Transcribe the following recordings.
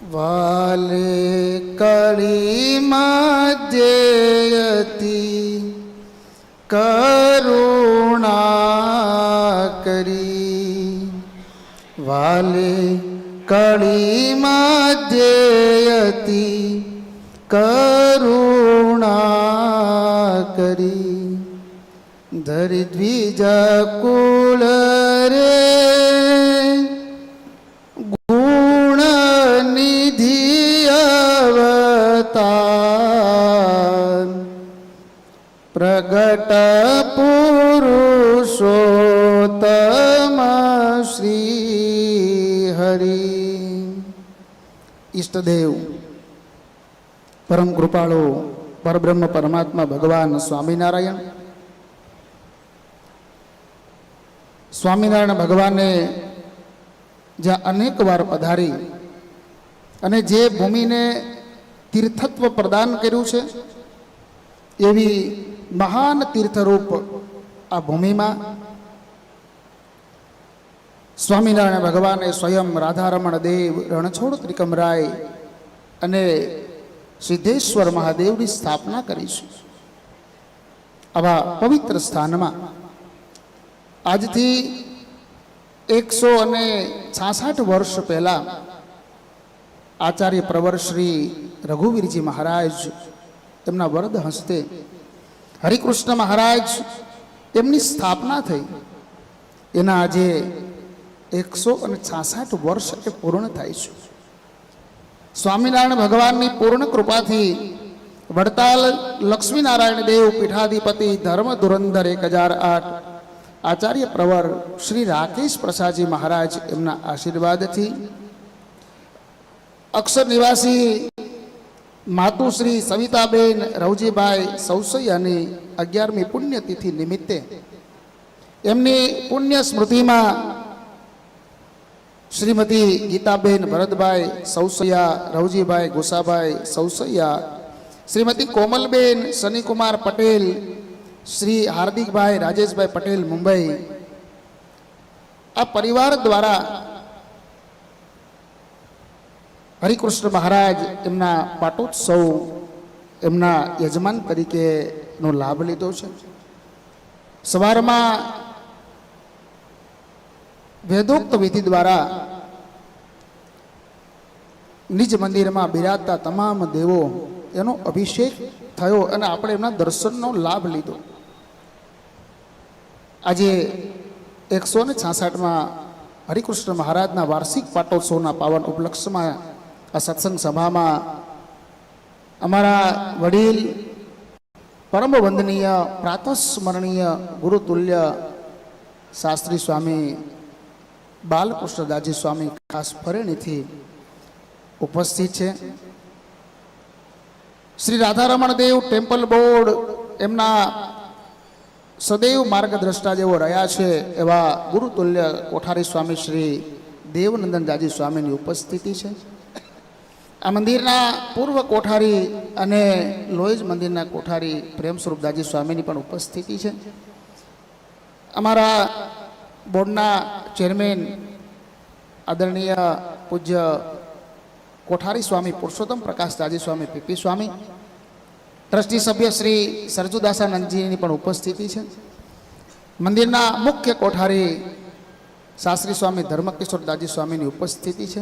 વાલે કળી મધ્યયતી કરુણા કરી. વાલે કળી મધ્યયતી કરુણા કરી. ધરી દ્વિજ કુળ રે ગુણ નિધિ અવતાર પ્રગટ પુરુષોત્તમ શ્રી હરિ. ઈષ્ટદેવ પરમ કૃપાળુ પરબ્રહ્મ પરમાત્મા ભગવાન સ્વામિનારાયણ. સ્વામિનારાયણ ભગવાને જ્યાં અનેક વાર પધારી અને જે ભૂમિને તીર્થત્વ પ્રદાન કર્યું છે એવી મહાન તીર્થરૂપ આ ભૂમિમાં સ્વામિનારાયણ ભગવાને સ્વયં રાધારમણ દેવ, રણછોડ ત્રિકમરાય અને સિદ્ધેશ્વર મહાદેવની સ્થાપના કરી છે. આવા પવિત્ર સ્થાનમાં આજથી 166 વર્ષ પહેલા આચાર્ય પ્રવર શ્રી રઘુવીરજી મહારાજ તેમના વરદ હસ્તે હરિકૃષ્ણ મહારાજ તેમની સ્થાપના થઈ. એના આજે 166 વર્ષ એ પૂર્ણ થાય છે. સ્વામિનારાયણ ભગવાનની પૂર્ણ કૃપાથી વડતાલ લક્ષ્મીનારાયણ દેવ પીઠાધિપતિ ધર્મ ધુરંધર 1008 આચાર્ય પ્રવર શ્રી રાકેશ પ્રસાદજી મહારાજ એમના આશીર્વાદથી અક્ષર નિવાસી માતુશ્રી સવિતાબેન રવજીભાઈ સૌસૈયાની 11મી પુણ્યતિથિ નિમિત્તે એમની પુણ્ય સ્મૃતિમાં શ્રીમતી ગીતાબેન ભરતભાઈ સૌસૈયા, રવજીભાઈ ગોસાભાઈ સૌસૈયા, શ્રીમતી કોમલબેન શનિકુમાર પટેલ, શ્રી હાર્દિકભાઈ રાજેશભાઈ પટેલ મુંબઈ, આ પરિવાર દ્વારા હરિકૃષ્ણ મહારાજ એમના પાટોત્સવ એમના યજમાન તરીકેનો લાભ લીધો છે. સવારમાં વેદોક્ત વિધિ દ્વારા નિજ મંદિરમાં બિરાજતા તમામ દેવો એનો અભિષેક થયો અને આપણે એમના દર્શનનો લાભ લીધો. આજે 166માં હરિકૃષ્ણ મહારાજના વાર્ષિક પાટોત્સવના પાવન ઉપલક્ષમાં આ સત્સંગ સભામાં અમારા વડીલ પરમ વંદનીય પ્રાતસ્મરણીય ગુરુતુલ્ય શાસ્ત્રી સ્વામી બાલકૃષ્ણદાસજી સ્વામી ખાસ ફરેણીથી ઉપસ્થિત છે. શ્રી રાધારમણ દેવ ટેમ્પલ બોર્ડ એમના સદૈવ માર્ગદ્રષ્ટા જેવો રહ્યા છે એવા ગુરુતુલ્ય કોઠારી સ્વામી શ્રી દેવનંદનદાસજી સ્વામીની ઉપસ્થિતિ છે. આ મંદિરના પૂર્વ કોઠારી અને લોહેજ મંદિરના કોઠારી પ્રેમ સ્વરૂપદાસજી સ્વામીની પણ ઉપસ્થિતિ છે. અમારા બોર્ડના ચેરમેન આદરણીય પૂજ્ય કોઠારી સ્વામી પુરુષોત્તમ પ્રકાશદાસજી સ્વામી પીપી સ્વામી, ટ્રસ્ટી સભ્ય શ્રી સરજુદાસાનંદજીની પણ ઉપસ્થિતિ છે. મંદિરના મુખ્ય કોઠારી શાસ્ત્રી સ્વામી ધર્મકિશોરદાસજી સ્વામીની ઉપસ્થિતિ છે.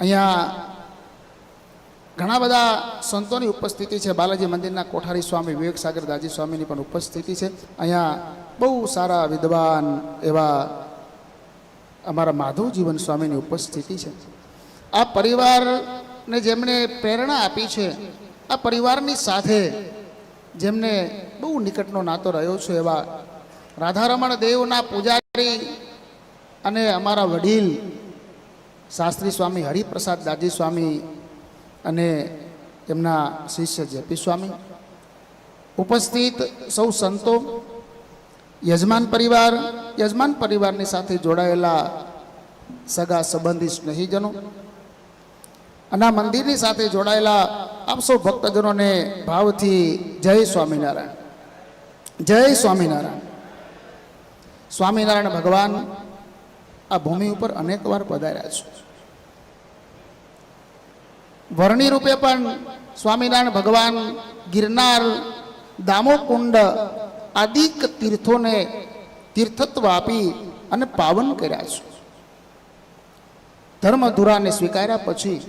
અહીંયા ઘણા બધા સંતોની ઉપસ્થિતિ છે. બાલાજી મંદિરના કોઠારી સ્વામી વિવેક સાગરદાસજી સ્વામીની પણ ઉપસ્થિતિ છે. અહીંયા બહુ સારા વિદ્વાન એવા અમારા માધવજીવન સ્વામીની ઉપસ્થિતિ છે. આ પરિવારને જેમણે પ્રેરણા આપી છે, આ પરિવારની સાથે જેમને બહુ નિકટનો નાતો રહ્યો છે એવા રાધારમણ દેવના પૂજારી અને અમારા વડીલ શાસ્ત્રી સ્વામી હરિપ્રસાદ દાસજી સ્વામી અને તેમના શિષ્ય જેપી સ્વામી, ઉપસ્થિત સૌ સંતો, યજમાન પરિવારની સાથે જોડાયેલા સગા સંબંધી સ્નેહીજનો અને આ મંદિરની સાથે જોડાયેલા આપ સૌ ભક્તજનોને ભાવથી જય સ્વામિનારાયણ, જય સ્વામિનારાયણ. સ્વામિનારાયણ ભગવાન આ ભૂમિ ઉપર અનેક વાર પધાર્યા છે. વર્ણી રૂપે પણ સ્વામિનારાયણ ભગવાન ગિરનાર, દામોકુંડ આદિક તીર્થોને તીર્થત્વ આપી અને પાવન કર્યા છે. ધર્મધુરાને સ્વીકાર્યા પછી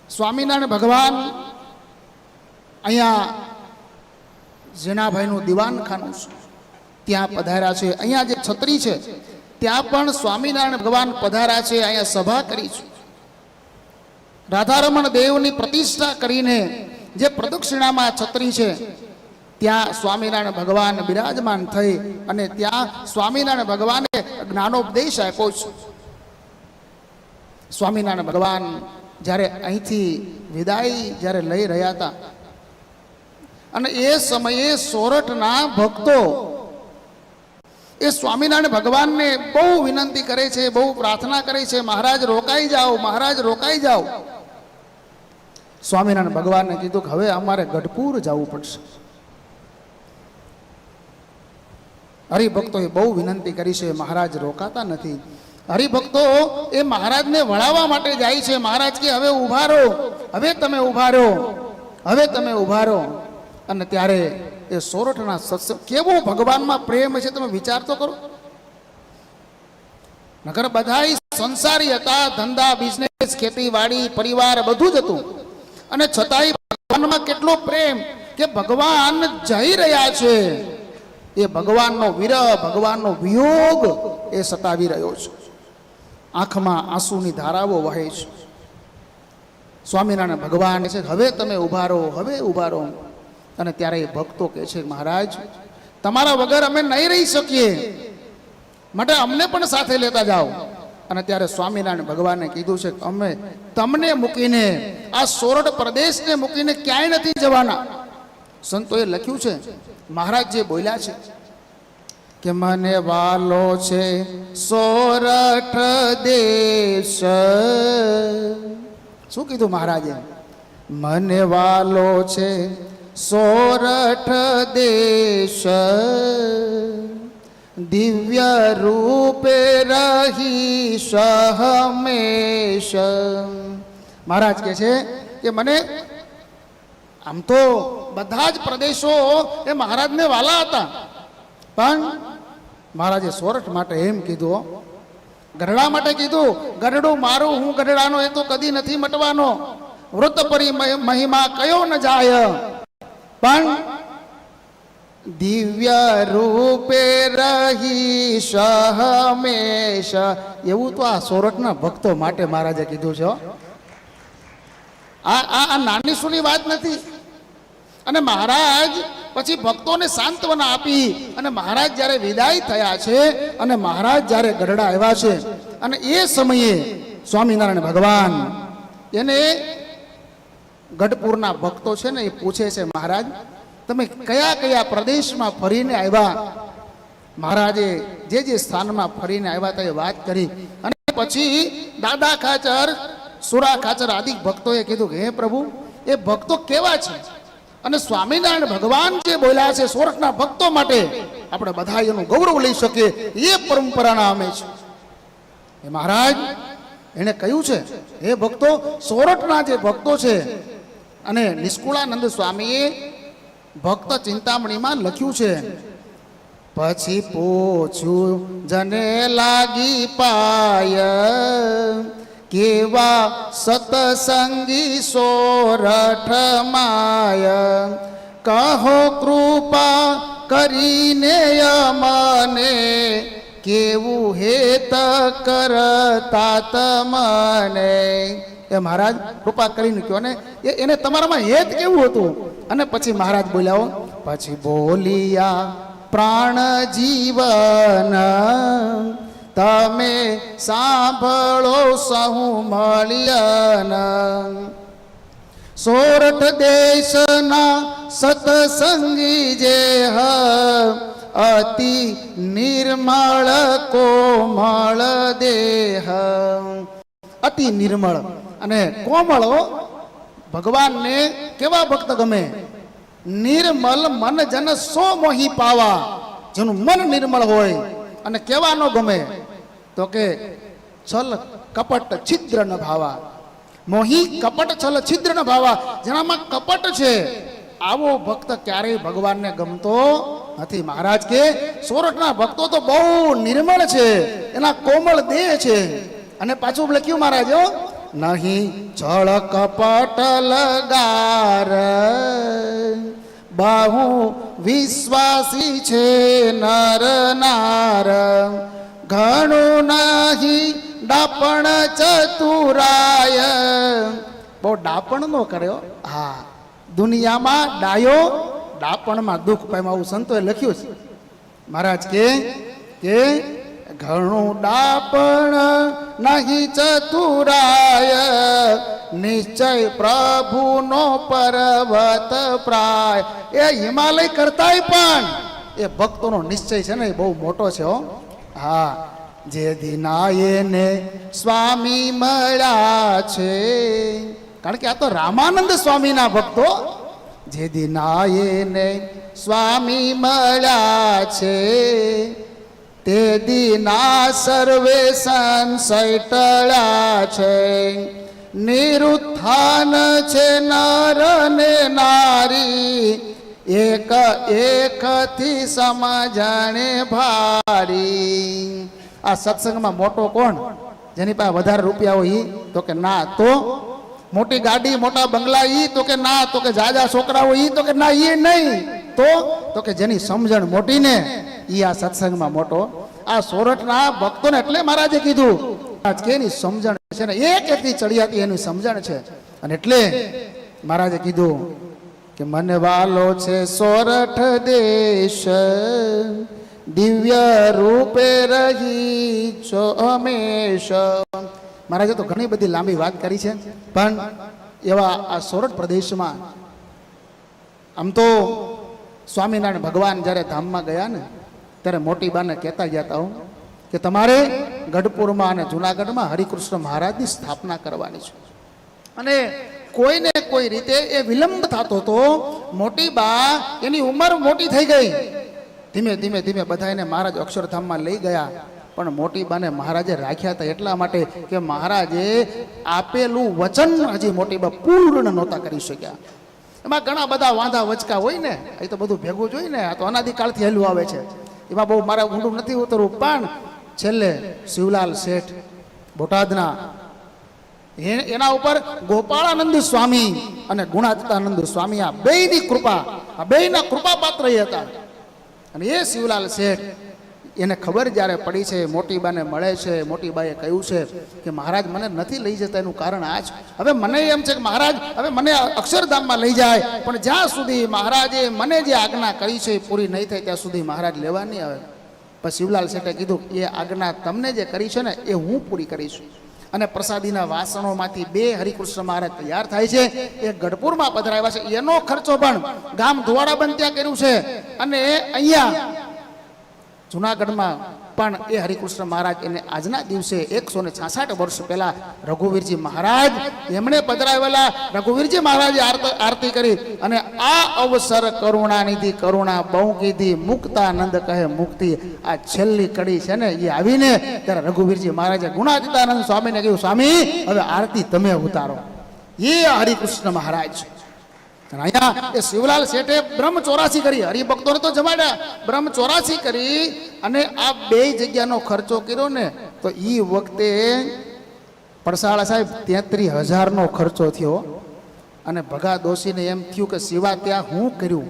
સ્વામિનારાયણ ભગવાન અહીંયા ઝીણાભાઈનું દીવાનખાનું છે ત્યાં પધાર્યા છે. અહીંયા જે છત્રી છે ત્યાં પણ સ્વામિનારાયણ ભગવાન પધાર્યા છે. અહીંયા સભા કરી છે. રાધારમણ દેવની પ્રતિષ્ઠા કરીને જે પ્રદક્ષિણામાં છત્રી છે ત્યાં સ્વામિનારાયણ ભગવાન બિરાજમાન થઈ અને ત્યાં સ્વામિનારાયણ ભગવાને જ્ઞાનોપદેશ આપ્યો છે. સ્વામિનારાયણ ભગવાન જ્યારે અહીંથી વિદાય જ્યારે લઈ રહ્યા હતા અને એ સમયે સોરઠના ભક્તો એ સ્વામિનારાયણ ભગવાનને બહુ વિનંતી કરે છે, બહુ પ્રાર્થના કરે છે, મહારાજ રોકાઈ જાઓ, મહારાજ રોકાઈ જાઓ. સ્વામિનારાયણ ભગવાનને કીધું કે હવે અમારે ગઢપુર જવું પડશે. હરિભક્તોએ બહુ વિનંતી કરી છે, મહારાજ રોકાતા નથી. હરિભક્તો એ મહારાજને વળાવવા માટે જાય છે. મહારાજ કે હવે ઊભા રહો, હવે તમે ઊભા રહો, હવે તમે ઊભા રહો. અને ત્યારે એ સોરઠના સત્સંગ કેવો ભગવાનમાં પ્રેમ છે તમે વિચાર તો કરો. નગર બધાય સંસારી હતા, ધંધા, બિઝનેસ, ખેતીવાડી, પરિવાર બધું જ હતું. અને છતાંય ભગવાનમાં કેટલો પ્રેમ કે ભગવાન જઈ રહ્યા છે. એ ભગવાનનો વિરહ, ભગવાનનો વિયોગ એ સતાવી રહ્યો છે. આંખમાં આંસુની ધારાઓ વહે છે. સ્વામિનારાયણ ભગવાન છે હવે તમે ઊભા રહો, હવે ઊભા રહો. અને ત્યારે એ ભક્તો કહે છે મહારાજ તમારા વગર અમે નહીં રહી શકીએ, માટે અમને પણ સાથે લેતા જાઓ. અને ત્યારે સ્વામિનારાયણ ભગવાને કીધું છે કે અમે તમને મૂકીને, આ સોરઠ પ્રદેશને મૂકીને ક્યાંય નથી જવાના. સંતોએ લખ્યું છે, મહારાજ જે બોલ્યા છે કે મને વાલો છે સોરઠ દેશ. શું કીધું મહારાજે? મને વાલો છે સોરઠ દેશ, દિવ્ય રૂપે રહીશ હમેશ. મહારાજ કહે છે કે મને આમ તો બધા જ પ્રદેશો એ મહારાજને વાલા હતા, પણ મહારાજે સોરઠ માટે એમ કીધું, ગઢડા માટે કીધું, ગઢડું મારું, હું ગઢડાનો એ તો કદી નથી મટવાનો. વૃત્ત પરી મહિમા કયો ન જાય, પણ દિવ્ય રૂપે રહીશ હમેશ. એવું તો આ સોરઠના ભક્તો માટે મહારાજે કીધું છે. આ નાની સુની વાત નથી. અને મહારાજ પછી ભક્તોને સાંત્વના આપી અને મહારાજ જ્યારે વિદાય થયા છે અને મહારાજ જ્યારે ગઢડા આવ્યા છે અને એ સમયે સ્વામિનારાયણ ભગવાન એને ગઢપુરના ભક્તો છે ને એ પૂછે છે, મહારાજ તમે કયા કયા પ્રદેશમાં ફરીને આવ્યા? મહારાજે જે જે સ્થાનમાં ફરીને આવ્યા હતા એ વાત કરી. અને પછી દાદા ખાચર, સુરા ખાચર આદિ ભક્તોએ કીધું કે હે પ્રભુ એ ભક્તો કેવા છે? અને સ્વામિનારાયણ ભગવાન જે બોલ્યા છે સોરઠના ભક્તો માટે આપણે બધા એનું ગૌરવ લઈ શકીએ એ પરંપરાના અમે છે. એ મહારાજ એને કહ્યું છે હે ભક્તો, સોરઠના જે ભક્તો છે, અને નિષ્કુળાનંદ સ્વામીએ ભક્ત ચિંતામણીમાં લખ્યું છે, પછી પૂછ્યું જને લાગી પાય, કેવા સતસંગી સોરઠ માય, કહો કૃપા કરીને અમને, કેવું હેત કરતા તમને. એ મહારાજ કૃપા કરીને કહો ને એને તમારામાં હેત કેવું હતું? અને પછી મહારાજ બોલ્યા, પછી બોલિયા પ્રાણ જીવન, તમે સાંભળો સહુ મળ્યન, સોરઠ દેશના સતસંગી જે અતિ નિર્મળ કોમળ દેહ. અતિ નિર્મળ અને કોમળ. ભગવાનને કેવા ભક્ત ગમે? નિર્મલ મન જન સો મોહી પાવા. જેનું મન નિર્મળ હોય. અને કેવા ન ગમે? તો કે છલ કપટ છિદ્ર ન ભાવા. મોહી કપટ છલ છિદ્ર ન ભાવા, જેનામાં કપટ છે આવો ભક્ત ક્યારેય ભગવાનને ગમતો નથી. મહારાજ કે સોરઠના ભક્તો તો બહુ નિર્મળ છે, એના કોમળ દેહ છે. અને પાછું લખ્યું મહારાજ, નહીં છળ કપટ લગાર, બાહુ વિશ્વાસી છે નર નાર, ઘણું નહીં ડાપણ ચતુરાય. બહુ ડાપણ નો કર્યો. હા, દુનિયામાં ડાયો ડાપણમાં દુઃખ પામ્યો, આવું સંતોએ લખ્યું છે. મહારાજ કે ઘણું ડાપણ નહીં ચતુરાય, નિશ્ચય પ્રભુનો પર્વત પ્રાય. એ હિમાલય કરતાય પણ એ ભક્તોનો નિશ્ચય છે ને એ બહુ મોટો છે. હો હા, જે દિનાએ ને સ્વામી મળ્યા છે, કારણ કે આ તો રામાનંદ સ્વામીના ભક્તો. જે દિનાએ ને સ્વામી મળ્યા છે, તે દિના સર્વે સંશય ટળ્યા છે. નિરુત્થાન છે નર ને નારી, એક એકથી સમજણે ભારી. આ સત્સંગમાં મોટો કોણ? જેની પાસે વધારે રૂપિયા હોય ઈ? તો કે ના. તો મોટી ગાડી મોટા બંગલા ઈ? તો કે ના. તો કે જાજા છોકરા હોય ઈ? તો કે ના, ઈ નહીં. તો કે જેની સમજણ મોટી ને ઈ આ સત્સંગમાં મોટો. આ સોરઠના ભક્તોને એટલે મહારાજે કીધું કે એની સમજણ છે ને એક એકથી ચડિયાતી એની સમજણ છે. અને એટલે મહારાજે કીધું કે મને વાલો છે સોરઠ દેશ, દિવ્ય રૂપે રહી છો હંમેશ. મહારાજે તો ઘણી બધી લાંબી વાત કરી છે, પણ એવા આ સોરઠ પ્રદેશમાં આમ તો સ્વામિનારાયણ ભગવાન જ્યારે ધામમાં ગયા ને ત્યારે મોટી બાને કહેતા ગયા હતા કે તમારે ગઢપુરમાં અને જુનાગઢમાં હરિકૃષ્ણ મહારાજની સ્થાપના કરવાની છે. અને કોઈને કોઈ રીતે એ વિલંબ થતો હતો. મોટી બા એની ઉંમર મોટી થઈ ગઈ. ધીમે ધીમે ધીમે બધાને મહારાજ અક્ષરધામમાં લઈ ગયા, પણ મોટી બાને મહારાજે રાખ્યા હતા એટલા માટે કે મહારાજે આપેલું વચન હજી મોટી બા પૂર્ણ નહોતા કરી શક્યા. એમાં ઘણા બધા વાંધા વચકા હોય ને, એ તો બધું ભેગું જોઈ ને. આ તો અનાદિકાળથી હેલું આવે છે, એમાં બહુ મારે ઊંડું નથી ઉતરવું. પણ છેલ્લે શિવલાલ શેઠ બોટાદના, એના ઉપર ગોપાળાનંદ સ્વામી અને ગુણાતીતાનંદ સ્વામી, આ બેયની કૃપા, આ બેયના કૃપા પાત્ર એ હતા. અને એ શિવલાલ શેઠ, એને ખબર જ્યારે પડી છે, મોટીબાને મળે છે, મોટીબાએ કહ્યું છે કે મહારાજ મને નથી લઈ જતા, એનું કારણ આ જ. હવે મને એમ છે કે મહારાજ હવે મને અક્ષરધામમાં લઈ જાય, પણ જ્યાં સુધી મહારાજે મને જે આજ્ઞા કરી છે એ પૂરી નહીં થાય ત્યાં સુધી મહારાજ લેવા નહીં આવે. પછી શિવલાલ શેઠે કીધું એ આજ્ઞા તમને જે કરી છે ને એ હું પૂરી કરીશું. અને પ્રસાદીના વાસણોમાંથી 2 હરિકૃષ્ણ મહારાજ તૈયાર થાય છે, એ ગઢપુરમાં પધરાવ્યા છે. એનો ખર્ચો પણ ગામ ધુવાડા બંધ ત્યાં કર્યું છે. અને અહીંયા જુનાગઢમાં પણ એ હરિકૃષ્ણ મહારાજ એને આજના દિવસે 166 વર્ષ પહેલા રઘુવીરજી મહારાજ એમણે પધરાવેલા રઘુવીરજી મહારાજે આરતી કરી. અને આ અવસર કરુણાનિધિ કરુણા બહુ કીધી, મુક્તાનંદ કહે મુક્તિ. આ છેલ્લી કડી છે ને એ આવીને ત્યારે રઘુવીરજી મહારાજે ગુણાતીતાનંદ સ્વામીને કહ્યું, સ્વામી હવે આરતી તમે ઉતારો. એ હરિકૃષ્ણ મહારાજ. અહીંયા એ શિવલાલ શેઠે બ્રહ્મ 84 કરી, હરિભક્તોને તો જમાડ્યા. બ્રહ્મ 84 કરી અને આ 2 જગ્યાનો ખર્ચો કર્યો ને તો એ વખતે પડસાળા સાહેબ 33,000નો ખર્ચો થયો. અને ભગા દોશીને એમ થયું કે શિવા ત્યાં હું કર્યું,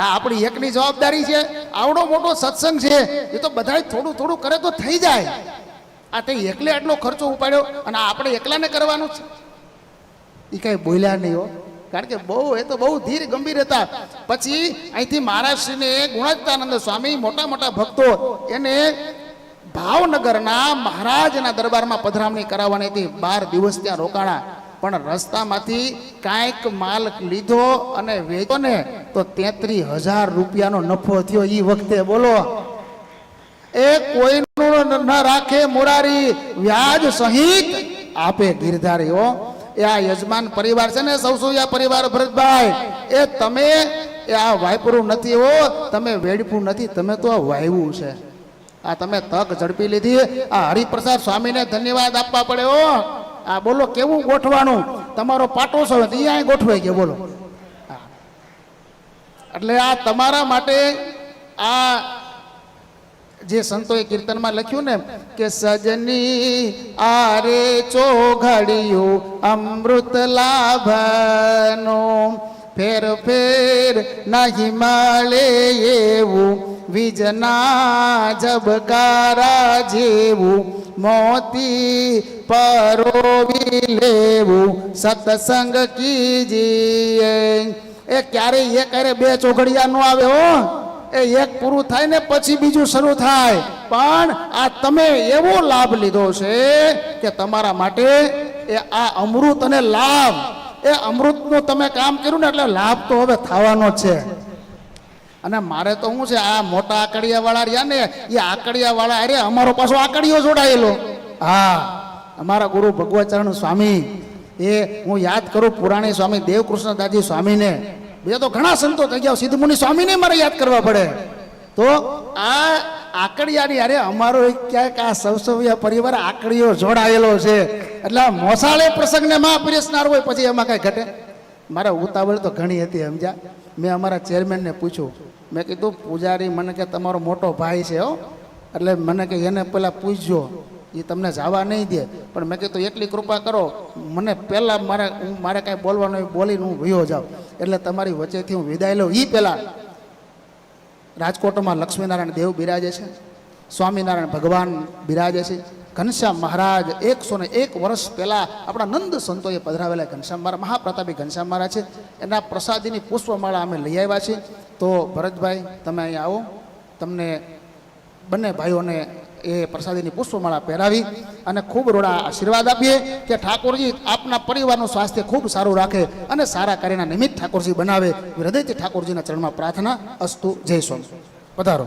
આ આપણી એકની જવાબદારી છે, આવડો મોટો સત્સંગ છે, એ તો બધા થોડું થોડું કરે તો થઈ જાય. આ તે એકલે આટલો ખર્ચો ઉપાડ્યો અને આપણે એકલાને કરવાનું છે. એ કઈ બોલ્યા નહીં હો, કારણ કે એ તો બહુ ધીર ગંભીર હતા. પછી અહીંથી મહારાષ્ટ્રને ગુણાતીતાનંદ સ્વામી મોટા મોટા ભક્તો એને ભાવનગરના મહારાજના દરબારમાં પધરામણી કરાવવાની હતી. 12 દિવસ ત્યાં રોકાણા. પણ રસ્તામાંથી કાંઈક માલ લીધો અને વેચ્યો ને તો 33,000 રૂપિયાનો નફો થયો એ વખતે. બોલો, એ કોઈનું ન રાખે મુરારી, વ્યાજ સહિત આપે ગિરધારીઓ. એ આ યજમાન પરિવાર છે ને સૌસોયા પરિવાર ભરતભાઈ, એ તમે એ આ વાયપરું નથી હો, તમે વેડફું નથી, તમે તો વાયવું છે. આ તમે તક ઝડપી લીધી. આ હરિપ્રસાદ સ્વામીને ધન્યવાદ આપવા પડે હો. આ બોલો કેવું ગોઠવાનું તમારો પાટો છે અહીંયા ગોઠવાઈ ગયો બોલો. હા. એટલે આ તમારા માટે આ જે સંતોએ કીર્તનમાં લખ્યું ને કે સજની આરે ચોઘડિયું અમૃત લાભનો ફેર ફેર નહીં મળે એવું વીજના ઝબકારા જેવું મોતી પરોવી લેવું સત્સંગ કીજીએ. એ ક્યારેય એક અરે બે ચોઘડિયા નો આવે હો. એ એક પૂરું થાય ને પછી બીજું શરૂ થાય. પણ આ તમે એવો લાભ લીધો છે કે તમારા માટે એ આ અમૃત અને લાભ, એ અમૃતનું તમે કામ કર્યું ને એટલે લાભ તો હવે થવાનો છે. અને મારે તો શું છે, આ મોટા આકડિયા વાળા રહ્યા ને એ આકડિયા વાળા અરે અમારો પાછો આકડિયો જોડાયેલો. હા, અમારા ગુરુ ભગવતચરણ સ્વામી, એ હું યાદ કરું પુરાણી સ્વામી દેવકૃષ્ણદાસજી સ્વામીને, બીજા તો ઘણા સંતો થઈ ગયા, સિદ્ધમુનિ સ્વામીને મારે યાદ કરવા પડે. તો આ આકડિયાની અરે અમારો ક્યાંક આ સવસવિયા પરિવાર આકડીઓ જોડાયેલો છે. એટલે મોસાળે પ્રસંગને માં પીરસનાર હોય પછી એમાં કઈ ઘટે. મારે ઉતાવળ તો ઘણી હતી સમજ્યા. મેં અમારા ચેરમેનને પૂછ્યું, મેં કીધું પૂજારી મને કે તમારો મોટો ભાઈ છે હો, એટલે મને કે એને પેલા પૂછજો, એ તમને જવા નહીં દે. પણ મેં કીધું એટલી કૃપા કરો મને પહેલાં મારે કાંઈ બોલવાનું બોલીને હું વયો જાઉં, એટલે તમારી વચ્ચેથી હું વિદાય લઉં. એ પહેલાં રાજકોટમાં લક્ષ્મીનારાયણ દેવ બિરાજે છે, સ્વામિનારાયણ ભગવાન બિરાજે છે, ઘનશ્યામ મહારાજ 101 વર્ષ પહેલાં આપણા નંદ સંતોએ પધરાવેલા ઘનશ્યામ મહારાજ, મહાપ્રતાપી ઘનશ્યામ મહારાજ છે. એના પ્રસાદીની પુષ્પમાળા અમે લઈ આવ્યા છીએ. તો ભરતભાઈ તમે અહીંયા આવો, તમને બંને ભાઈઓને એ પ્રસાદીની પુષ્પમાળા પહેરાવી અને ખૂબ રોડા આશીર્વાદ આપીએ કે ઠાકોરજી આપના પરિવારનું સ્વાસ્થ્ય ખૂબ સારું રાખે અને સારા કાર્યના નિમિત્ત ઠાકોરજી બનાવે. હૃદયથી ઠાકોરજીના ચરણમાં પ્રાર્થના. અસ્તુ. જય સ્વામી. પધારો.